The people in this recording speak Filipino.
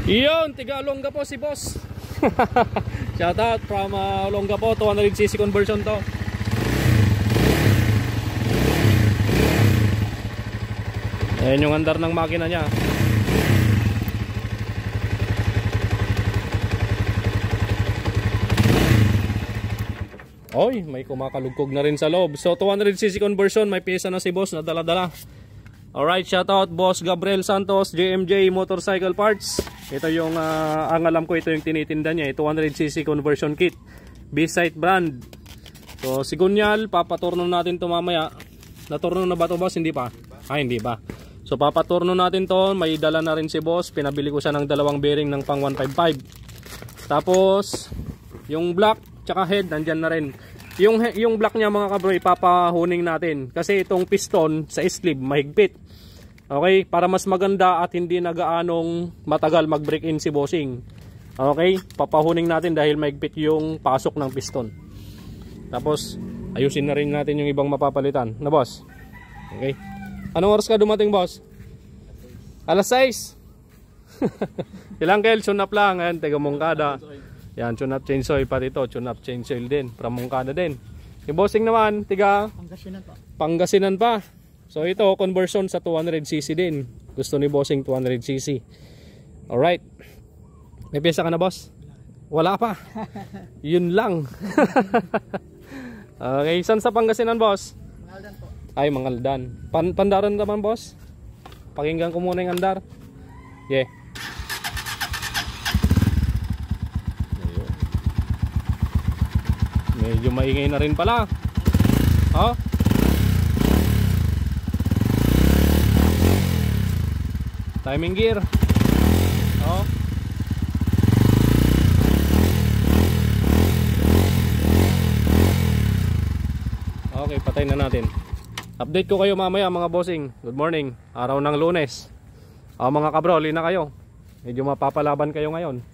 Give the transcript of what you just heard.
Yun, tiga Olongapo si boss. Shout out from Olongapo, 200cc conversion to. Ayan yung andar ng makina niya. Oy, may kumakalugkog na rin sa loob. So 200cc conversion, may pyesa na si boss na dala-dala. Alright, shout out boss Gabriel Santos, JMJ Motorcycle Parts. Ito yung ang alam ko, ito yung tinitinda niya, 200cc conversion kit, B-Sight brand. So sigunyal, papaturno natin to mamaya. Naturno na ba to boss? Hindi pa? Hindi pa. So papaturno natin to, may dala na rin si boss. Pinabili ko siya ng dalawang bearing ng pang 155. Tapos yung block tsaka head nandyan na rin. Yung block niya mga kabro, ipapahuning natin kasi itong piston sa sleeve mahigpit. Okay, para mas maganda at hindi na gaanong matagal mag break in si bossing. Okay, papahuning natin dahil mahigpit yung pasok ng piston. Tapos ayusin na rin natin yung ibang mapapalitan na boss. Okay, anong oras ka dumating boss? Alas 6. Ilang kail, tune up lang. Ayan, taga Mongkada. Yan, tune up change oil pa dito. Tune up change oil din, from Mongkada din. Yung bossing naman, tiga Pangasinan pa. So ito, conversion sa 200cc din. Gusto ni bossing 200cc. Alright. May pyesa ka na boss? Wala pa. Yun lang. Okay, saan sa Pangasinan boss? Mangaldan po. Ay, Mangaldan. Pandaran naman boss? Pakinggan ko muna yung andar. Yeah. Medyo maingay na rin pala. Oh. Timing gear. Oh. Okay, patay na natin. Update ko kayo mamaya mga bossing. Good morning. Araw ng Lunes. Mga kabro, lina kayo. Medyo mapapalaban kayo ngayon.